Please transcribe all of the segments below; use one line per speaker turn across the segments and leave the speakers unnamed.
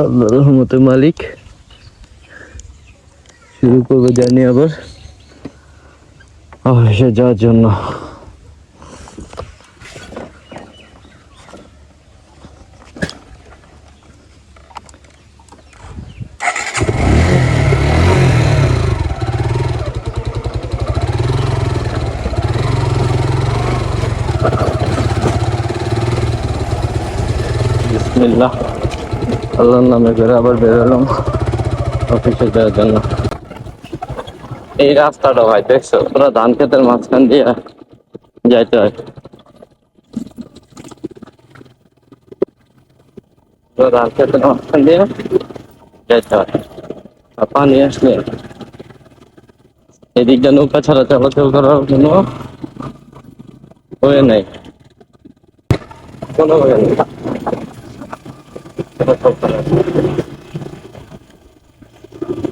আল্লাহর রহমতে মালিক শুরু করবো জার্নি আবার অফিসে যাওয়ার জন্য। বিসমিল্লাহ, আল্লাহর নামে করে আবার বেরোলাম অফিসে যাওয়ার জন্য। এই রাস্তাটা ভাই দেখছো, পুরো ধান ক্ষেতের মাঝখান দিয়ে যাইতে হয়। পুরো ধান ক্ষেতের মাঝখান দিয়ে যাইতে হয়, আর পানি আসলে এদিকটা নৌকা ছাড়া চলাচল করার কোনো ওয়ে নেই, কোনো ওয়ে নেই।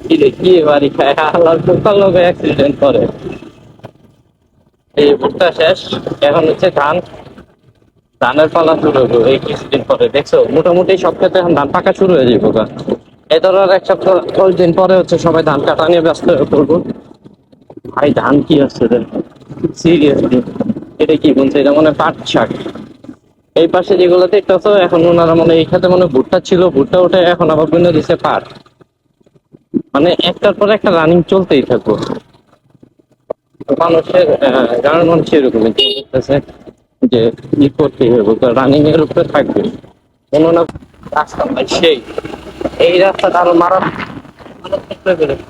কি রে, কি বাড়ি খায় আল্লাহর কোথাও লোক অ্যাক্সিডেন্ট করে। এই ভুট্টা শেষ, এখন হচ্ছে ধানের পালা শুরু হলো এই কিছুদিন পরে। দেখছো মোটামুটি সব ক্ষেত্রে এখন ধান পাকা শুরু হয়ে যাবো। এই ধরো আর 1 সপ্তাহ 10 দিন পরে হচ্ছে সবাই ধান কাটা নিয়ে ব্যস্ত হয়ে পড়বো। ভাই ধান কি আসছে রে, সিরিয়াসলি এটা কি বলছে, এটা মনে হয় পাট শাক। এই পাশে যেগুলো দেখতেছো এখন ওনারা মনে এই খাতে মনে ভুট্টা ছিল, ভুট্টা উঠে এখন আবার বুনে দিছে পাট। মানে একটার পর একটা রানিং চলতেই থাকবো। মানুষের গ্রামের মানুষ এরকমই করতেছে যে ই করতেই হবে, রানিং এর উপরে থাকবে কোনো না। রাস্তা ভাই সেই, এই রাস্তাটা আরো মারাত্মক লেভেলের,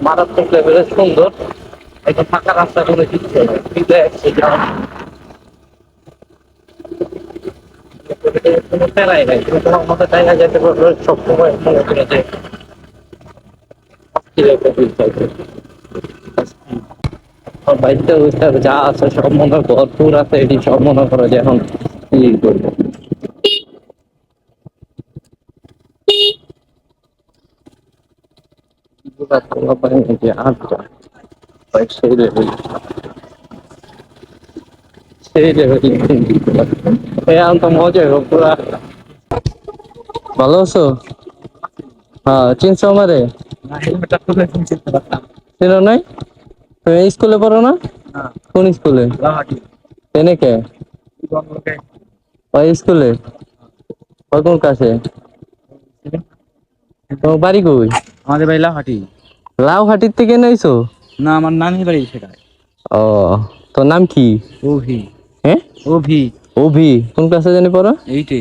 মারাত্মক লেভেলের সুন্দর। একটা ফাঁকা রাস্তা কোনো কিছু নয়, কোনো প্যারাই নাই, তুমি তোমার মতো চাই না যেতে পারবে সবসময় মনে করে যে অস্থির একটা ফিল থাকবে। বাড়িতে বুঝতে হবে যা আছে সব মনে ভরপুর আছে, এটি সব মনে করো যে এখন ই করবো। আটটা সেই লেভেল, সেই লেভেল। এখন তো মজা হবে পুরা। ভালো আছো? হ্যাঁ, চিনছো আমারে? চিনো নাই? তুমি স্কুলে পড়ো না? কোন স্কুলে? এনে কে ওই স্কুলে? ওই কোন ক্লাসে? তোমার বাড়ি কই?
আমাদের বাড়ি লাহাটি।
লাউহাটির থেকে নাইছো?
না, আমার নানির বাড়ি সেটা।
ও, তোর নাম কি?
ওভি।
হ্যাঁ,
ওভি।
অভি। কোন ক্লাসে জানি পড়ো?
এইটে।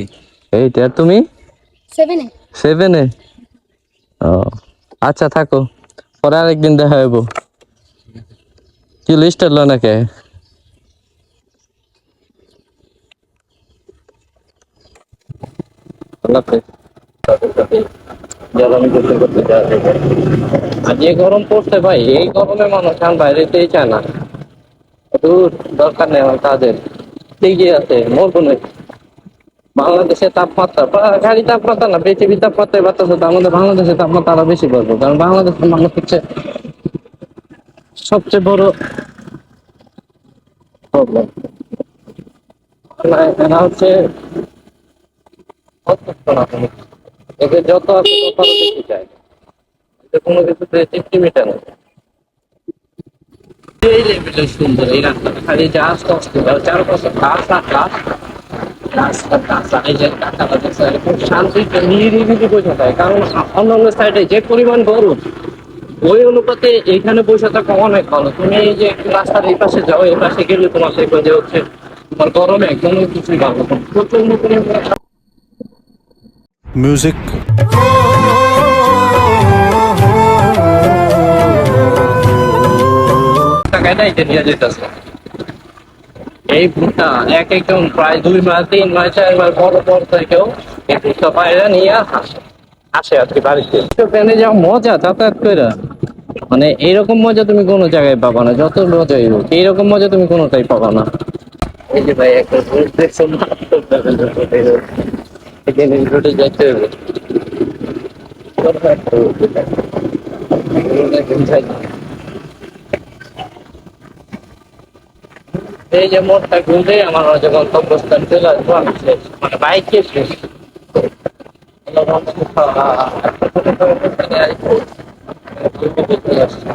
এইট। আর তুমি?
7-এ।
7-এ? ও আচ্ছা, থাকো, পরে আরেকদিন দেখা হইব। কি লিস্ট এলো নাকি? আর যে গরম পড়ছে ভাই, এই গরমে মানুষ এখন বাইরেতেই চায় না। দূর দরকার নেই আমার কাজের, ঠিকই আছে মরবো না। বাংলাদেশের তাপমাত্রা গাড়ি তাপমাত্রা না, পৃথিবীর তাপমাত্রায় বাতাসে, তো আমাদের বাংলাদেশের তাপমাত্রা আরো বেশি পড়বে, কারণ বাংলাদেশের মানুষ হচ্ছে সবচেয়ে বড় প্রবলেম। এরা হচ্ছে অসুস্থ না, এদের যত আছে তত আরো বেশি চায়, এদের কোনো কিছুতে তৃপ্তি মেটে না। এই লেভেলের সুন্দর এই রাস্তাটা, খালি যা আস্তে আস্তে চারপাশে গাছ আর গাছ, রাস্তা গাছ এই যে কাঁচাটা দেখছে খুব শান্তিতে নিরিবিলি বোঝা যায়। কারণ অন্যান্য সাইডে যে পরিমাণ গরম, ওই অনুপাতে এইখানে বসে থাকা অনেক ভালো। তুমি এই যে রাস্তার এই পাশে যাও, এই পাশে গেলে তোমার দেখবে যে হচ্ছে তোমার গরমে একদম কিছুই ভালো না, প্রচন্ড পরিমাণে
music.
টাকায় যাইতে নিয়ে যেতেছে। এই ভুট্টা এক একজন প্রায় 2 মাস 3 মাস 4 মাস বড় বড় থেকেও এই ভুট্টা পায়রা নিয়ে আসে আর কি বাড়িতে। ট্রেনে যা মজা যাতায়াত করে, মানে এইরকম মজা তুমি কোনো জায়গায় পাবা না, যত মজাই হোক এইরকম মজা তুমি কোনোটাই পাবা না। এই যে ভাই একটা দেখছো রোডে যাইতে হবে। এই যে মোড়টা ঘুরলে আমার গন্তব্যস্থান চলে আসবো, আমি শেষ, মানে বাইকে শেষ। তখন দেখতে আসছি।